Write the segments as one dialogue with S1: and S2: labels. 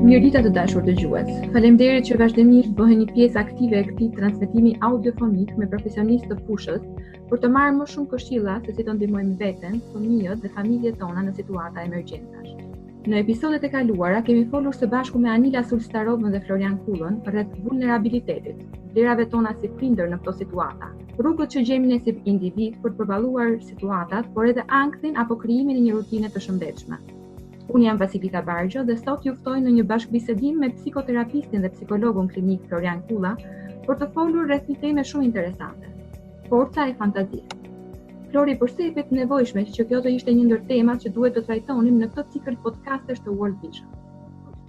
S1: Mirë të dashur dëgjues. Faleminderit që vazhdimisht bëheni pjesë aktive e këtij transmetimi audiofonik me profesionistë të fushës për të marrë më shumë këshilla se si të ndihmojmë veten, fëmijët dhe familjet tona në situata emergjentash. Në episodet e kaluara kemi folur së bashku me Anila Sulstarovën dhe Florian Kullën rreth vulnerabilitetit, vlerave tona si prindër në këto situata, rrugët që gjejmë ne si individ për të përballuar situatat, por edhe ankthin apo krijimin e një rutine të shëndetshme. Unë jam Vasilika Bargjo dhe sot ju ftoj në një bashkëbisedim me psikoterapistin dhe psikologun klinik Florian Kulla për të folur rreth një teme shumë interesante, forca e fantazisë. Flori, përse i pet nevojshme që kjo të ishte një ndër temat që duhet të trajtonim në këtë cikël podcastesh të World Vision?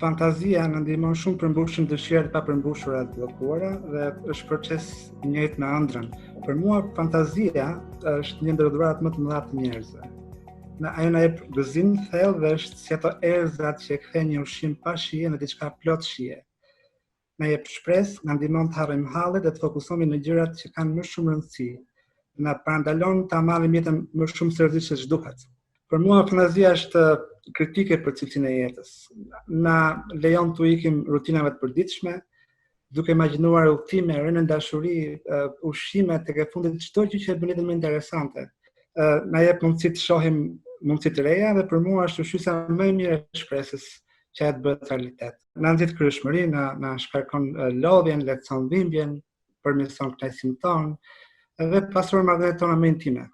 S2: Fantazia në ndihmon shumë për mbushjen e dëshirat pa përmbushura të bllokuara dhe është proces i njëjtë me ëndrrën. Për mua fantazia është një ndër dhuratat më të mëdha të njerëzve. Ajo na jep gëzim thellë dhe është si ato erëzat që e kthejnë një ushqim pa shije në diçka plot shije. Na jep shpresë, na ndihmon të harrojmë hallet dhe të fokusohemi në gjërat që kanë më shumë rëndësi. Na parandalon ta marrim jetën më shumë seriozisht se ç'duhet. Për mua fantazia është kritike për cilësinë e jetës. Na lejon të ikim rutinave të përditshme, duke imagjinuar udhëtime, rënë dashuri, ushqime tek e fundit çdo gjë që e bën jetën më interesante. Na jep mundësi të shohim mundësi të reja dhe për mua është ushqyesja më e mirë e shpresës që e të bëhet realitet. Na nxit kryeshmëri, na shkarkon lodhjen, lehtëson dhimbjen, përmirëson kënaqësinë tonë dhe pasuron marrëdhëniet tona më intime.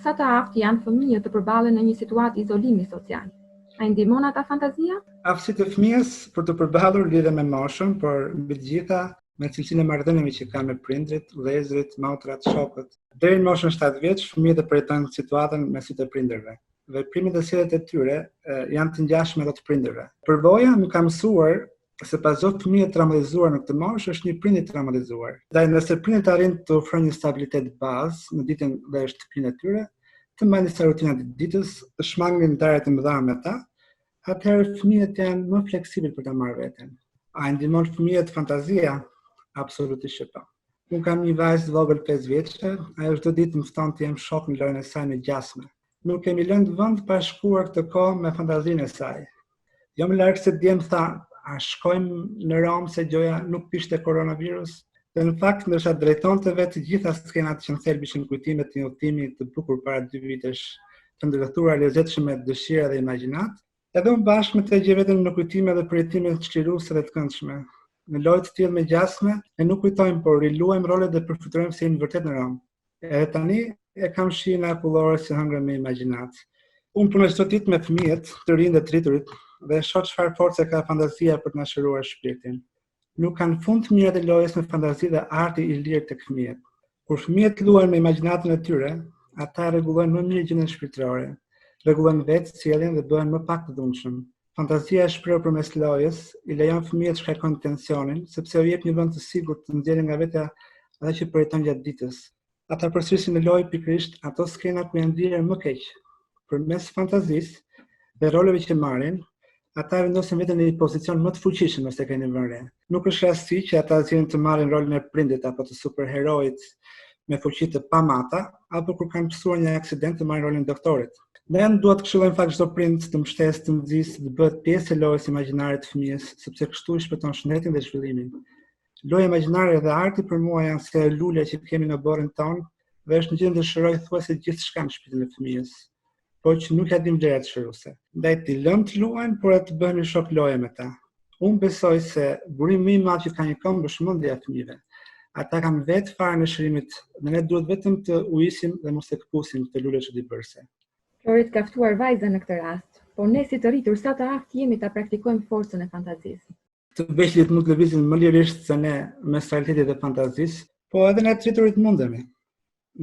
S1: Sa të aftë janë fëmijët të përballen në një situatë izolimi social? A i ndihmon ata fantazia?
S2: Aftësitë e fëmijës për të përballur lidhen me moshën, por mbi të gjitha me cilësinë e marrëdhënieve që kanë me prindrit, vëllezërit, motrat, shokët. Deri në moshën 7 vjeç, fëmijët e përjetojnë situatën me sy të prindërve. Veprimet dhe sjelljet e tyre janë të ngjashme me ato të prindërve. Përvoja më ka mësuar se pas çdo fëmijë të traumatizuar në këtë moshë është një prind i traumatizuar. Dhe nëse prindët arrin të ofrojnë një stabilitet bazë në ditën dhe shtëpinë e tyre, të mbajnë disa rutina të ditës, të shmangin ngjarje të mëdha me ta, atëherë fëmijët janë më fleksibël për ta marrë veten. A ndihmon fëmijët fantazia? Absolutisht po. Unë kam një vajzë vogël 5 vjeçë, ajo çdo ditë më fton të jem shok në lojën e saj me gjasme. Nuk kemi lënë vend pa shkuar këtë kohë me fantazinë e saj. Jo më larg se djem tha, a shkojmë në Rom se gjoja nuk kishte koronavirus? Dhe në fakt ndërsa drejtonte vetë të gjitha skenat që në thelb ishin kujtimet të një udhëtimi të bukur para 2 vitesh, të ndërtuar lezetshëm me dëshira dhe imagjinat, edhe unë bashkë me të gjej veten në kujtime dhe përjetime të çliruese dhe të këndshme. Në lojë të tillë me gjasme, ne nuk kujtojmë, por riluajmë rolet dhe përfitojmë se jemi vërtet në Rom. Edhe tani e kam shihen akullore si hëngra me imagjinat. Unë punoj çdo ditë me fëmijët, të rinj dhe të rriturit, dhe shoh çfarë force ka fantazia për të na shëruar shpirtin. Nuk kanë fund të mirat e lojës me fantazi dhe arti i lirë tek fëmijët. Kur fëmijët luajnë me imagjinatën e tyre, ata rregullojnë më mirë gjendjen shpirtërore, rregullojnë vetë sjelljen dhe bëhen më pak të dhunshëm. Fantazia e shprehur përmes lojës i lejon fëmijët të shkarkojnë tensionin, sepse u jep një vend të sigurt të nxjerrin nga vetja ato që përjeton gjatë ditës. Ata përsërisin në lojë pikërisht ato skena ku janë ndier më keq. Përmes fantazisë dhe roleve që marrin, ata vendosin veten në një pozicion më të fuqishëm nëse keni vënë re. Nuk është rasti që ata zgjedhin të marrin rolin e prindit apo të superheroit me fuqi të pamata, apo kur kanë pësuar një aksident të marrin rolin e doktorit. Ne duhet të këshillojmë fakt çdo prind të mbështesë, të nxjisë, të bëhet pjesë e lojës imagjinare të fëmijës, sepse kështu i shpëton shëndetin dhe zhvillimin. Loja imagjinare dhe arti për mua janë si lule që kemi në borën tonë dhe është në gjendje të shërojë thuajse gjithçka në shpirtin e fëmijës, por që nuk ja dim vlerat shëruese. Ndaj t'i lëmë të luajnë, por të bëhemi shok loje me ta. Unë besoj se burimi më i madh që ka një këmbë është mendja e fëmijëve. Ata kanë vetë farën e shërimit dhe ne duhet vetëm të uisim dhe mos e kpusim këtë lule çuditëbërse.
S1: Florit ka ftuar vajzën në këtë rast, por ne si të rritur sa të aftë jemi ta praktikojmë forcën e fantazisë.
S2: Të veçlit mund të lëvizin më lirisht se ne mes realitetit dhe fantazisë, po edhe ne të rriturit mundemi.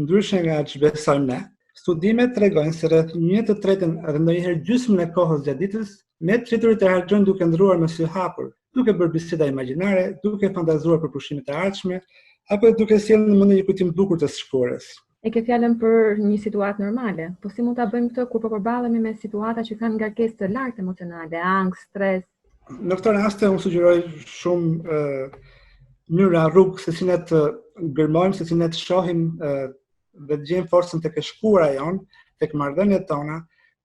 S2: Ndryshe nga ç'e besojmë ne, studimet tregojnë se rreth 1/3 edhe ndonjëherë gjysmën e kohës gjatë ditës, ne të rriturit e harxojmë duke ndruar me sy hapur, duke bërë biseda imagjinare, duke fantazuar për pushimet e ardhshme, apo duke sjellë në mendje një kujtim të bukur të shkuarës.
S1: E ke fjalën për një situatë normale, po si mund ta bëjmë këtë kur po përballemi me situata që kanë ngarkesë të lartë emocionale, angst, stres?
S2: Në këtë rast unë sugjeroj shumë mënyra rrugë se si ne të gërmojmë, se si ne të shohim dhe të gjejmë forcën tek e shkuara jon, tek marrëdhëniet tona,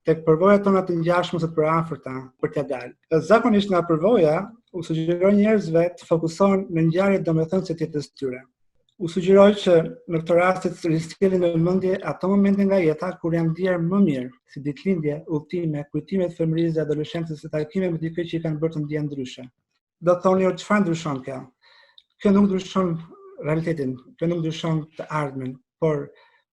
S2: tek përvojat tona të ngjashme së përafërta për t'ia dalë. Zakonisht nga përvoja u sugjeroj njerëzve të fokusohen në ngjarjet domethënëse të jetës tyre. U sugjeroj që në këtë rast të risjellin në mendje ato momente nga jeta kur janë ndier më mirë, si ditëlindje, udhëtime, kujtime të fëmijërisë dhe adoleshencës, takime me dikë që i kanë bërë të ndjen ndryshe. Do të thoni çfarë ndryshon kjo? Kjo nuk ndryshon realitetin, kjo nuk ndryshon të ardhmen, por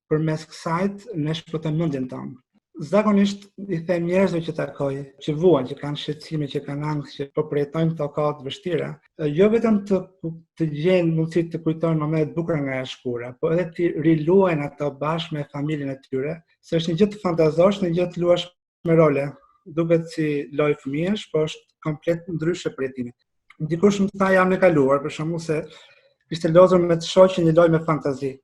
S2: përmes kësaj ne shpëtojmë mendjen tonë. Zakonisht i them njerëzve që takoj, që vuan, që kanë shqetësime, që kanë ankth, që po përjetojnë këto kohë të vështira, jo vetëm të gjejnë mundësi të kujtojnë momente të bukura nga shkura, po edhe të riluajnë ato bashkë me familjen e tyre, se është një gjë të fantazosh, një gjë të luash me role. Duket si lojë fëmijësh, po është komplet ndryshe për jetimin. Dikush më tha jam e kaluar, për shembull se ishte lozur me të shoqin një lojë me fantazi.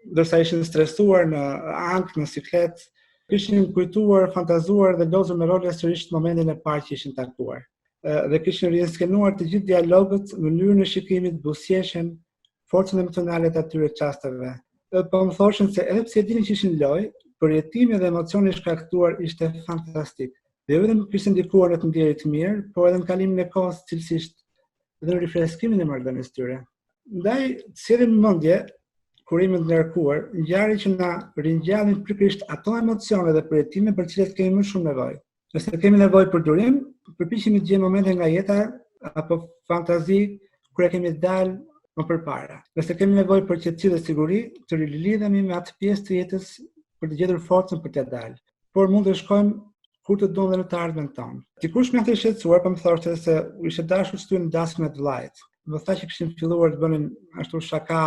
S2: Ndërsa ishin stresuar në ankth, në siklet, kishin kujtuar, fantazuar dhe lozur me role sërish momentin e parë që ishin takuar. Dhe kishin rinskenuar të gjithë dialogët, mënyrën e shikimit, buzëqeshjen, forcën emocionale të atyre çasteve. Po më thoshin se edhe pse dinin që ishin lojë, përjetimi dhe emocioni i shkaktuar ishte fantastik. Dhe jo vetëm kishte ndikuar në të ndjerit të mirë, por edhe në kalimin e kohës cilësisht dhe në rifreskimin e marrëdhënies tyre. Ndaj, sjellim në mendje kur jemi të ngarkuar, ngjarje që na ringjallin pikërisht ato emocione dhe përjetime për të cilat kemi më shumë nevojë. Nëse kemi nevojë për durim, përpiqemi të gjejmë momente nga jeta apo fantazi kur e kemi dalë më përpara. Nëse kemi nevojë për qetësi dhe siguri, të rilidhemi me atë pjesë të jetës për të gjetur forcën për të dalë. Por mund të shkojmë kur të duam dhe në të ardhmen tonë. Dikush më të shqetësuar, po më thoshte se u ishte dashur të shtyjnë dasmën e të vllajt. Më tha që kishin filluar të bënin ashtu shaka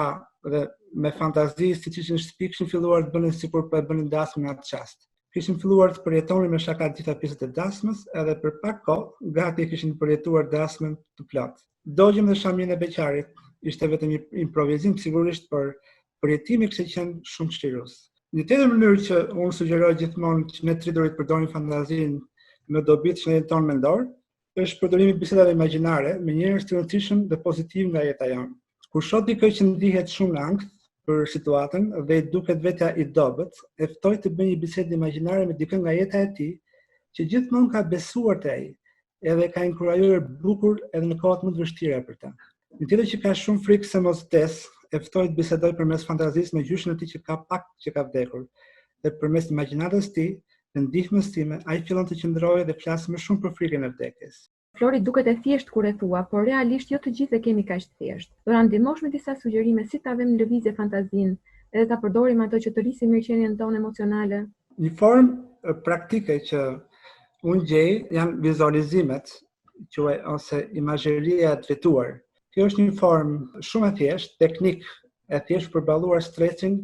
S2: dhe me fantazi, siç ishin në shtëpi, kishin filluar të bënin sikur po e bënin dasmën në atë çast. Kishin filluar të përjetonin me shaka të gjitha pjesët e dasmës, edhe për pak kohë gati kishin përjetuar dasmën të plotë. Dogjëm dhe shamin e beqarit, ishte vetëm një improvizim sigurisht, por përjetimi kishte qenë shumë çlirues. Një tjetër mënyrë që unë sugjeroj gjithmonë që ne të rriturit përdorim fantazinë në dobit që ne tonë mendor, është përdorimi i bisedave imagjinare me njerëz të rëndësishëm dhe pozitiv nga jeta jonë. Kur shoh dikë që ndihet shumë në ankth për situatën dhe i duket vetja i dobët, e ftoj të bëjë një bisedë imagjinare me dikë nga jeta e tij, që gjithmonë ka besuar te ai, edhe ka inkurajuar bukur edhe në kohët më të vështira për ta. Një tjetër që ka shumë frikë se mos vdes, e ftoj të bisedoj përmes fantazisë me gjyshin e tij që ka pak që ka vdekur, dhe përmes imagjinatës tij dhe ndihmës time, ai fillon të qëndrojë dhe flas më shumë për frikën e vdekjes.
S1: Flori, duket e thjesht kur e thua, por realisht jo të gjithë e kemi kaq thjesht. Do na ndihmosh me disa sugjerime si ta vëmë në lëvizje fantazinë, edhe ta përdorim ato që të rrisim mirëqenien tonë emocionale?
S2: Një formë praktike që unë gjej janë vizualizimet, ose imazheria e drejtuar. Kjo është një formë shumë e thjeshtë, teknik e thjeshtë për balluar stresin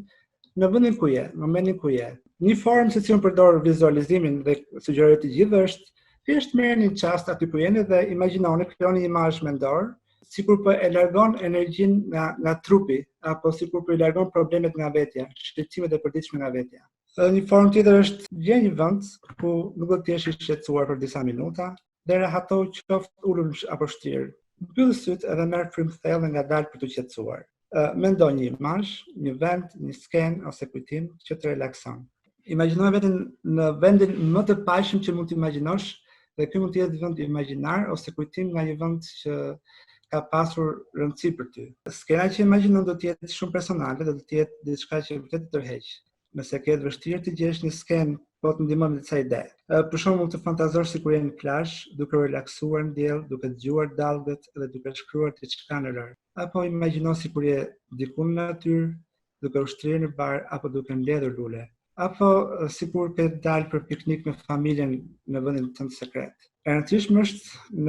S2: në vendin ku je, në momentin ku je. Një formë se si unë përdor vizualizimin dhe sugjeroj të gjithë është thjesht merrni një çast aty ku jeni dhe imagjinoni, krijoni një imazh mendor, sikur po e largon energjinë nga trupi, apo sikur po i largon problemet nga vetja, shqetësimet e përditshme nga vetja. Një formë tjetër është gjej një vend ku nuk do të jesh i shqetësuar për disa minuta, dhe rehato qoftë ulur apo shtirë. Mbyll syt edhe merr frymë thellë ngadalë për të qetësuar. Mendo një imazh, një vend, një skenë ose kujtim që të relakson. Imagjino veten në vendin më të paqshëm që mund të imagjinosh, dhe ky mund të jetë vend imagjinar ose kujtim nga një vend që ka pasur rëndësi për ty. Skena që imagjinon do të jetë shumë personale dhe do të jetë diçka që vërtet të tërheq. Nëse ke të vështirë të gjesh një skenë, po të ndihmon me disa ide. Për shembull, të fantazosh sikur je në plazh, duke u relaksuar në diell, duke dëgjuar dallgët dhe duke shkruar diçka në rër. Apo imagjino sikur je diku në natyrë, duke u shtrirë në bar apo duke mbledhur lule. Apo sikur ke dalë për piknik me familjen në vendin tënd sekret. E rëndësishme është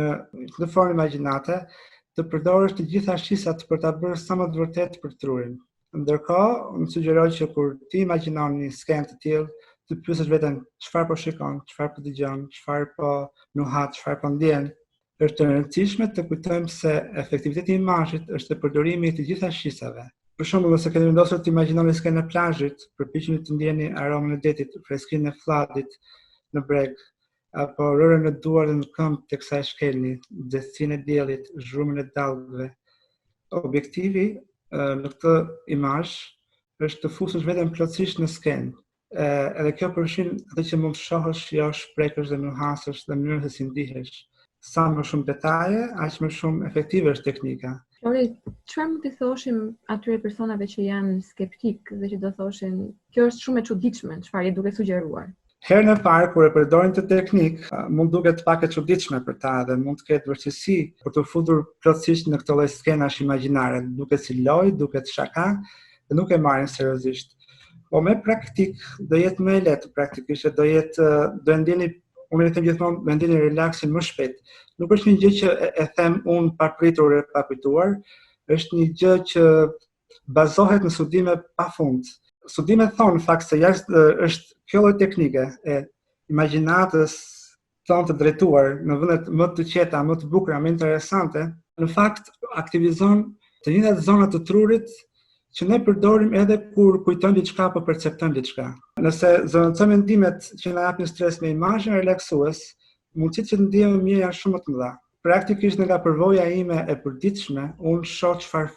S2: në formë imagjinate të përdorësh të gjitha shqisat për ta bërë sa më të vërtetë për trurin. Ndërkohë, unë sugjeroj që kur ti imagjinon një skenë të tillë, të pyesësh veten çfarë po shikon, çfarë po dëgjon, çfarë po nuhat, çfarë po ndjen. Është e rëndësishme të kujtojmë se efektiviteti i imazhit është përdorimi i të gjitha shqisave. Për shembull, nëse keni vendosur të imagjinoni skenën e plazhit, përpiqeni të ndjeni aromën e detit, freskinë e fllatit në breg, apo rërën e duar dhe në këmbë teksa e shkelni, nxehtësinë e diellit, zhrumën e dallgëve. Objektivi në këtë imazh është të fusësh veten plotësisht në skenë. Edhe kjo përfshin atë që mund të shohësh, jo shprehësh dhe nuhasesh dhe mënyrën se si ndihesh. sa më shumë detaje, aq më shumë efektive është teknika.
S1: Flori, çfarë mund t'i thoshim atyre personave që janë skeptik dhe që do thoshin kjo është shumë e çuditshme, çfarë je duke sugjeruar?
S2: Herën e parë kur e përdorin të teknik, mund duket pak e çuditshme për ta dhe mund të ketë vështirësi për të futur plotësisht në këtë lloj skenash imagjinare, duket si lojë, duket shaka dhe nuk e marrin seriozisht. Po me praktik do jetë më e lehtë praktikisht, do e ndjeni, unë e them gjithmonë, do e ndjeni relaksin më shpejt. Nuk është një gjë që e them unë pa pritur e pa kujtuar, është një gjë që bazohet në studime pafund. Studimet thonë në fakt se jashtë është kjo lloj teknike e imagjinatës tonë të drejtuar në vendet më të qeta, më të bukura, më interesante, në fakt aktivizon të njëjtat zona të trurit që ne përdorim edhe kur kujtojmë diçka apo perceptojmë diçka. Nëse zonocojmë mendimet që na japin stres me imazhe relaksues, mundësitë që të ndihemi mirë janë shumë më të mëdha. Praktikisht nga përvoja ime e përditshme, unë shoh çfarë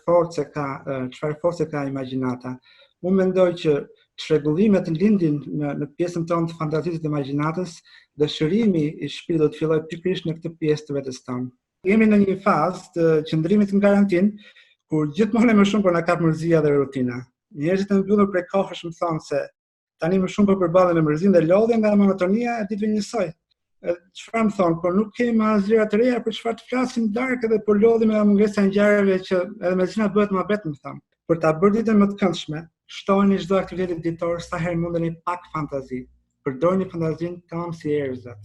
S2: force ka imagjinata. Unë mendoj që çrregullimet lindin në pjesën tonë të fantazisë dhe imagjinatës, dëshirimi i shpirtit do të fillojë pikërisht në këtë pjesë të vetes tonë. Jemi në një fazë të qëndrimit në karantinë, kur gjithmonë më shumë po na kap mërzia dhe rutina. Njerëzit e mbyllur prej kohësh më thonë se tani më shumë po përballen me mërzinë dhe lodhjen nga monotonia e ditëve njësoj. Çfarë më thonë, por nuk kemi më asgjëra të reja për çfarë të flasim darkë edhe po lodhemi nga mungesa e ngjarjeve që edhe mezina bëhet më vetë, më thonë. Për ta bërë ditën më të këndshme, shtojeni çdo aktivitet ditor sa herë mundeni pak fantazi. Përdorni fantazinë tamam si erëzat.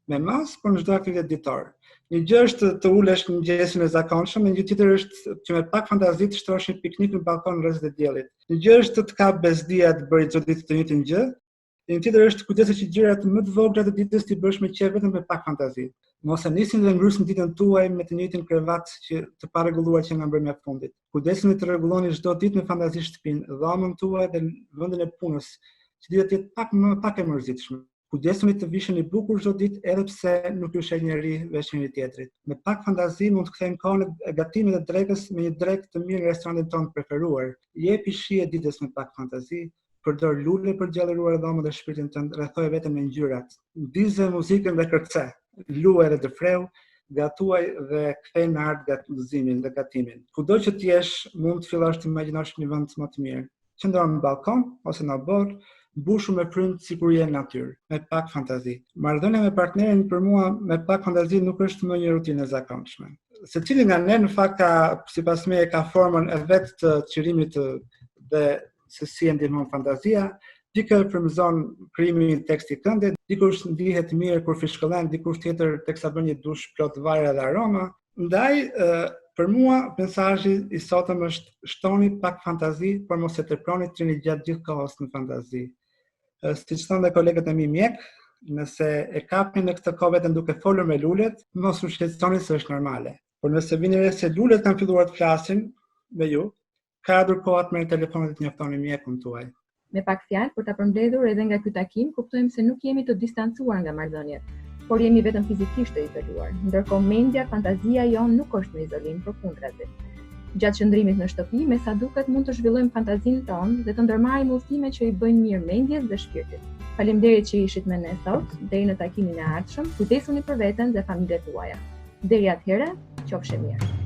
S2: Me mas, por në çdo aktivitet ditor. Një gjë është të ulesh në mëngjesin e zakonshëm, një gjë tjetër është që me pak fantazi të shtrosh një piknik në balkon në rrezet e diellit. Një gjë është të kap bezdia të bëri çdo ditë të njëjtën gjë. Një tjetër është kujdesu që gjërat më të vogla të ditës ti bësh me qejf vetëm me pak fantazi. Mos e nisni dhe ngrysni ditën tuaj me të njëjtin krevat që të parregulluar që nga mbrëmja e fundit. Kujdesuni të rregulloni çdo ditë me fantazi shtëpinë, dhomën tuaj dhe vendin e punës, që ditë të jetë pak e mërzitshme. Kujdesuni të visheni bukur çdo ditë edhe pse nuk ju sheh njëri veç njëri tjetrit. Me pak fantazi mund të kthejmë kohën e gatimit të drekës me një drekë të mirë në restorantin tonë preferuar. Jepi shije ditës me pak fantazi. Përdor lule për gjallëruar dhomën dhe shpirtin tënd, rrethoje veten me ngjyrat. Ndize muzikën dhe kërce, luaj edhe të freu, gatuaj dhe kthej në art gatuzimin dhe gatimin. Kudo që të jesh, mund të fillosh të imagjinosh një vend më të mirë. Qëndro në balkon ose në borë, mbushur me frymë sikur je në natyrë, me pak fantazi. Marrëdhënia me partnerin për mua me pak fantazi nuk është më një rutinë e zakonshme. Secili nga ne në fakt ka, sipas meje, ka formën e vet të qirimit dhe se si e ndihmon fantazia, dikë frymëzon krijimin e tekstit kënde, dikush ndihet mirë kur fishkëllen, dikush tjetër teksa bën një dush plot vajre dhe aroma. Ndaj, për mua mesazhi i sotëm është shtoni pak fantazi, por mos e tepëroni trini gjatë gjithë kohës në fantazi. Siç thonë dhe kolegët e mi mjek, nëse e kapni në këtë kohë veten duke folur me lulet, mos u shqetësoni se është normale. Por nëse vini re se lulet kanë filluar të flasin me ju, ka ardhur koha të merrni telefonin dhe të njoftoni mjekun tuaj.
S1: Me pak fjalë, për ta përmbledhur edhe nga ky takim, kuptojmë se nuk jemi të distancuar nga marrëdhëniet, por jemi vetëm fizikisht të izoluar. Ndërkohë mendja, fantazia jon nuk është në izolim, përkundrazi. Gjatë qëndrimit në shtëpi, me sa duket mund të zhvillojmë fantazinë tonë dhe të ndërmarrim udhëtime që i bëjnë mirë mendjes dhe shpirtit. Faleminderit që ishit me ne sot, deri në takimin e ardhshëm. Kujdesuni për veten dhe familjet tuaja. Deri atëherë, qofshi mirë.